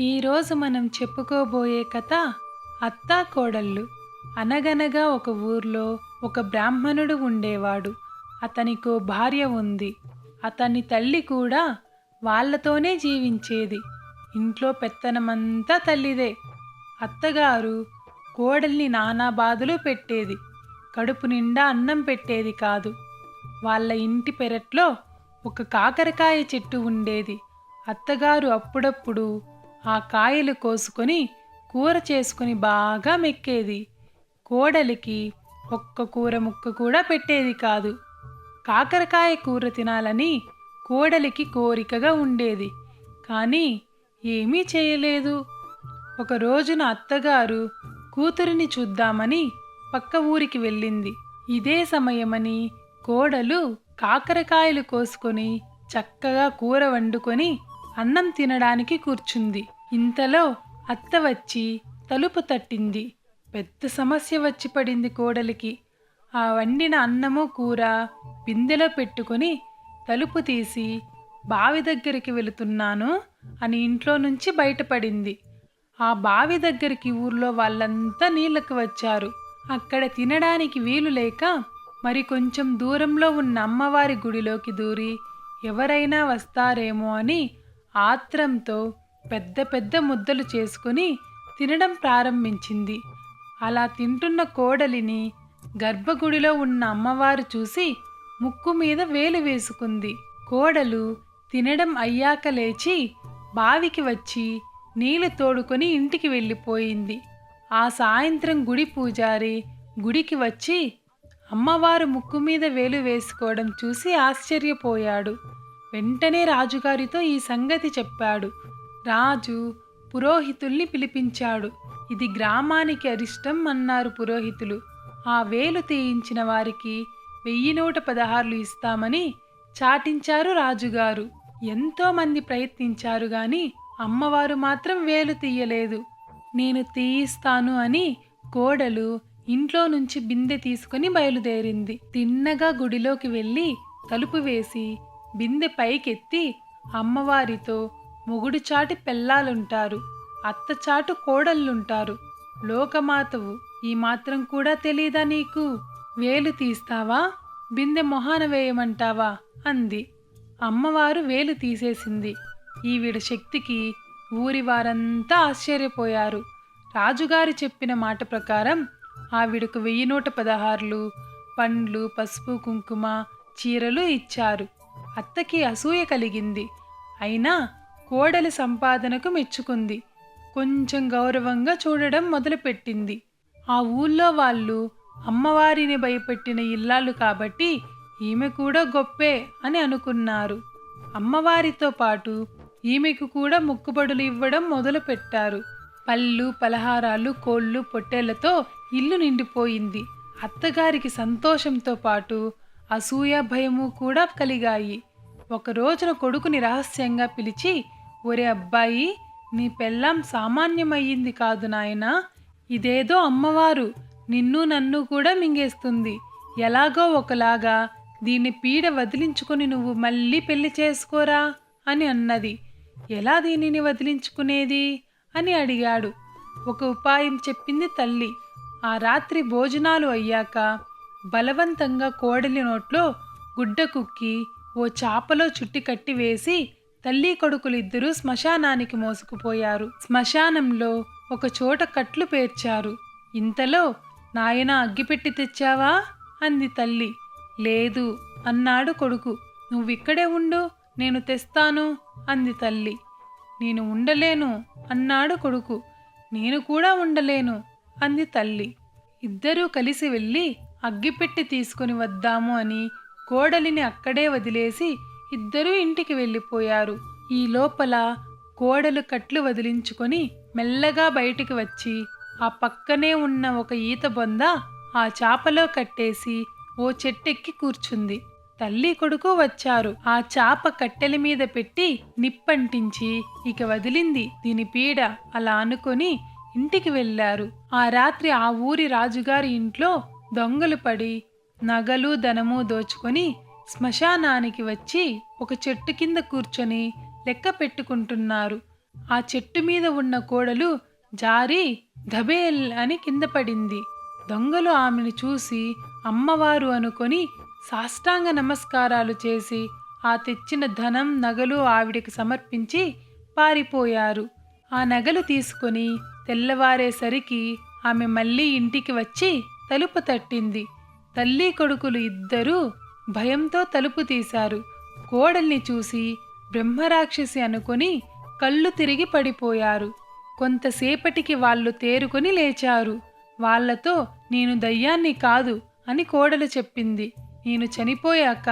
ఈరోజు మనం చెప్పుకోబోయే కథ అత్తా కోడళ్ళు. అనగనగా ఒక ఊర్లో ఒక బ్రాహ్మణుడు ఉండేవాడు. అతనికో భార్య ఉంది. అతని తల్లి కూడా వాళ్ళతోనే జీవించేది. ఇంట్లో పెత్తనమంతా తల్లిదే. అత్తగారు కోడల్ని నానా బాధలు పెట్టేది. కడుపు నిండా అన్నం పెట్టేది కాదు. వాళ్ళ ఇంటి పెరట్లో ఒక కాకరకాయ చెట్టు ఉండేది. అత్తగారు అప్పుడప్పుడు ఆ కాయలు కోసుకొని కూర చేసుకుని బాగా మెక్కేది. కోడలికి ఒక్క కూర ముక్క కూడా పెట్టేది కాదు. కాకరకాయ కూర తినాలని కోడలికి కోరికగా ఉండేది. కానీ ఏమీ చేయలేదు. ఒక రోజున అత్తగారు కూతురిని చూద్దామని పక్క ఊరికి వెళ్ళింది. ఇదే సమయమని కోడలు కాకరకాయలు కోసుకొని చక్కగా కూర వండుకొని అన్నం తినడానికి కూర్చుంది. ఇంతలో అత్త వచ్చి తలుపు తట్టింది. పెద్ద సమస్య వచ్చి పడింది కోడలికి. ఆ వండిన అన్నము కూర బిందెలో పెట్టుకొని తలుపు తీసి బావి దగ్గరికి వెళుతున్నాను అని ఇంట్లో నుంచి బయటపడింది. ఆ బావి దగ్గరికి ఊర్లో వాళ్ళంతా నీళ్ళకు వచ్చారు. అక్కడ తినడానికి వీలు లేక మరి కొంచెం దూరంలో ఉన్న అమ్మవారి గుడిలోకి దూరి ఎవరైనా వస్తారేమో అని ఆత్రంతో పెద్ద పెద్ద ముద్దలు చేసుకుని తినడం ప్రారంభించింది. అలా తింటున్న కోడలిని గర్భగుడిలో ఉన్న అమ్మవారు చూసి ముక్కు మీద వేలు వేసుకుంది. కోడలు తినడం అయ్యాక లేచి బావికి వచ్చి నీళ్లు తోడుకొని ఇంటికి వెళ్ళిపోయింది. ఆ సాయంత్రం గుడి పూజారి గుడికి వచ్చి అమ్మవారు ముక్కు మీద వేలు వేసుకోవడం చూసి ఆశ్చర్యపోయాడు. వెంటనే రాజుగారితో ఈ సంగతి చెప్పాడు. రాజు పురోహితుల్ని పిలిపించాడు. ఇది గ్రామానికి అరిష్టం అన్నారు పురోహితులు. ఆ వేలు తీయించిన వారికి 1116 ఇస్తామని చాటించారు రాజుగారు. ఎంతో మంది ప్రయత్నించారు గాని అమ్మవారు మాత్రం వేలు తీయలేదు. నేను తీయిస్తాను అని కోడలు ఇంట్లో నుంచి బిందె తీసుకుని బయలుదేరింది. తిన్నగా గుడిలోకి వెళ్ళి తలుపు వేసి బిందె పైకెత్తి అమ్మవారితో మొగుడు చాటు పెళ్ళాలుంటారు, అత్తచాటు కోడళ్ళుంటారు. లోకమాతవు, ఈ మాత్రం కూడా తెలీదా నీకు? వేలు తీస్తావా, బిందె మొహాన వేయమంటావా అంది. అమ్మవారు వేలు తీసేసింది. ఈవిడ శక్తికి ఊరి వారంతా ఆశ్చర్యపోయారు. రాజుగారు చెప్పిన మాట ప్రకారం ఆవిడకు 1116 పండ్లు, పసుపు, కుంకుమ, చీరలు ఇచ్చారు. అత్తకి అసూయ కలిగింది. అయినా కోడలి సంపాదనకు మెచ్చుకుంది. కొంచెం గౌరవంగా చూడడం మొదలుపెట్టింది. ఆ ఊళ్ళో వాళ్ళు అమ్మవారిని భయపెట్టిన ఇల్లాలు కాబట్టి ఈమె కూడా గొప్పే అని అనుకున్నారు. అమ్మవారితో పాటు ఈమెకు కూడా మొక్కుబడులు ఇవ్వడం మొదలుపెట్టారు. పళ్ళు, పలహారాలు, కోళ్ళు, పొట్టేళ్లతో ఇల్లు నిండిపోయింది. అత్తగారికి సంతోషంతో పాటు అసూయ, భయము కూడా కలిగాయి. ఒక రోజున కొడుకుని రహస్యంగా పిలిచి, ఒరే అబ్బాయి, నీ పెళ్ళాం సామాన్యమయ్యింది కాదు నాయనా. ఇదేదో అమ్మవారు నిన్ను నన్ను కూడా మింగేస్తుంది. ఎలాగో ఒకలాగా దీన్ని పీడ వదిలించుకొని నువ్వు మళ్ళీ పెళ్లి చేసుకోరా అని అన్నది. ఎలా దీనిని వదిలించుకునేది అని అడిగాడు. ఒక ఉపాయం చెప్పింది తల్లి. ఆ రాత్రి భోజనాలు అయ్యాక బలవంతంగా కోడలి నోట్లో గుడ్డ కుక్కి ఓ చాపలో చుట్టి కట్టి వేసి తల్లి కొడుకులిద్దరూ శ్మశానానికి మోసుకుపోయారు. శ్మశానంలో ఒక చోట కట్లు పేర్చారు. ఇంతలో, నాయనా అగ్గిపెట్టి తెచ్చావా అంది తల్లి. లేదు అన్నాడు కొడుకు. నువ్విక్కడే ఉండు, నేను తెస్తాను అంది తల్లి. నేను ఉండలేను అన్నాడు కొడుకు. నేను కూడా ఉండలేను అంది తల్లి. ఇద్దరూ కలిసి వెళ్ళి అగ్గిపెట్టి తీసుకుని వద్దాము అని కోడలిని అక్కడే వదిలేసి ఇద్దరూ ఇంటికి వెళ్ళిపోయారు. ఈ లోపల కోడలు కట్లు వదిలించుకొని మెల్లగా బయటికి వచ్చి ఆ పక్కనే ఉన్న ఒక ఈత బొంద ఆ చాపలో కట్టేసి ఓ చెట్టెక్కి కూర్చుంది. తల్లి కొడుకు వచ్చారు. ఆ చాప కట్టెల మీద పెట్టి నిప్పంటించి ఇక వదిలింది దీని పీడ అలా అనుకొని ఇంటికి వెళ్ళారు. ఆ రాత్రి ఆ ఊరి రాజుగారి ఇంట్లో దొంగలు పడి నగలు, ధనము దోచుకొని శ్మశానానికి వచ్చి ఒక చెట్టు కింద కూర్చొని లెక్క పెట్టుకుంటున్నారు. ఆ చెట్టు మీద ఉన్న కోడలు జారి ధబేల్ అని కింద పడింది. దొంగలు ఆమెను చూసి అమ్మవారు అనుకొని సాష్టాంగ నమస్కారాలు చేసి ఆ తెచ్చిన ధనం నగలు ఆవిడికి సమర్పించి పారిపోయారు. ఆ నగలు తీసుకొని తెల్లవారేసరికి ఆమె మళ్ళీ ఇంటికి వచ్చి తలుపు తట్టింది. తల్లి కొడుకులు ఇద్దరూ భయంతో తలుపు తీశారు. కోడల్ని చూసి బ్రహ్మరాక్షసి అనుకొని కళ్ళు తిరిగి పడిపోయారు. కొంతసేపటికి వాళ్ళు తేరుకొని లేచారు. వాళ్లతో నేను దయ్యాన్ని కాదు అని కోడలు చెప్పింది. నేను చనిపోయాక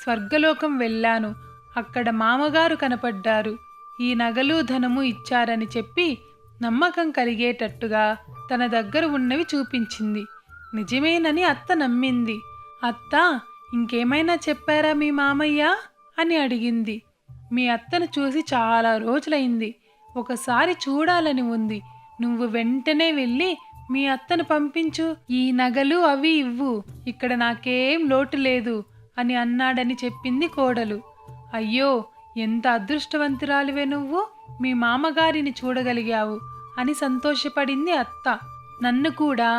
స్వర్గలోకం వెళ్ళాను. అక్కడ మామగారు కనపడ్డారు. ఈ నగలు ధనము ఇచ్చారని చెప్పి నమ్మకం కలిగేటట్టుగా తన దగ్గర ఉన్నవి చూపించింది. నిజమేనని అత్త నమ్మింది. అత్త, ఇంకేమైనా చెప్పారా మీ మామయ్య అని అడిగింది. మీ అత్తను చూసి చాలా రోజులైంది. ఒకసారి చూడాలని ఉంది. నువ్వు వెంటనే వెళ్ళి మీ అత్తను పంపించు. ఈ నగలు అవి ఇవ్వు. ఇక్కడ నాకేం లోటు లేదు అని అన్నాడని చెప్పింది కోడలు. అయ్యో, ఎంత అదృష్టవంతురాలివే నువ్వు, మీ మామగారిని చూడగలిగావు అని సంతోషపడింది అత్త. నన్ను కూడా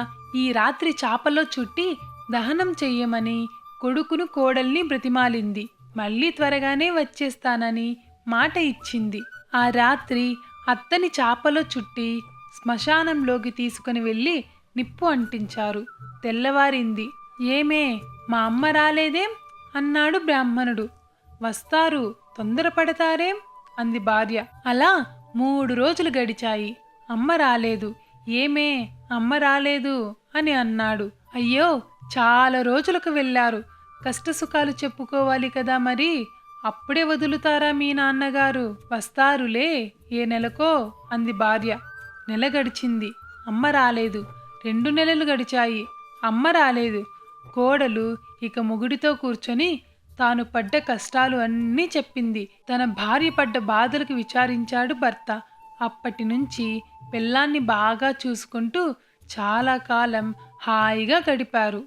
ఈ రాత్రి చాపలో చుట్టి దహనం చెయ్యమని కొడుకును కోడల్ని బ్రతిమాలింది. మళ్ళీ త్వరగానే వచ్చేస్తానని మాట ఇచ్చింది. ఆ రాత్రి అత్తని చాపలో చుట్టి శ్మశానంలోకి తీసుకుని వెళ్ళి నిప్పు అంటించారు. తెల్లవారింది. ఏమే, మా అమ్మ రాలేదేం అన్నాడు బ్రాహ్మణుడు. వస్తారు, తొందరపడతారేం అంది భార్య. అలా 3 రోజులు గడిచాయి. అమ్మ రాలేదు. ఏమే, అమ్మ రాలేదు అని అన్నాడు. అయ్యో, చాలా రోజులకు వెళ్ళారు. కష్టసుఖాలు చెప్పుకోవాలి కదా మరి. అప్పుడే వదులుతారా మీ నాన్నగారు? వస్తారులే, ఏ నెలకో అంది భార్య. నెల గడిచింది. అమ్మ రాలేదు. 2 నెలలు గడిచాయి. అమ్మ రాలేదు. కోడలు ఇక మొగుడితో కూర్చొని తాను పడ్డ కష్టాలు అన్నీ చెప్పింది. తన భార్య పడ్డ బాధలకు విచారించాడు భర్త. అప్పటి నుంచి పెళ్ళాన్ని బాగా చూసుకుంటూ చాలా కాలం హాయిగా గడిపారు.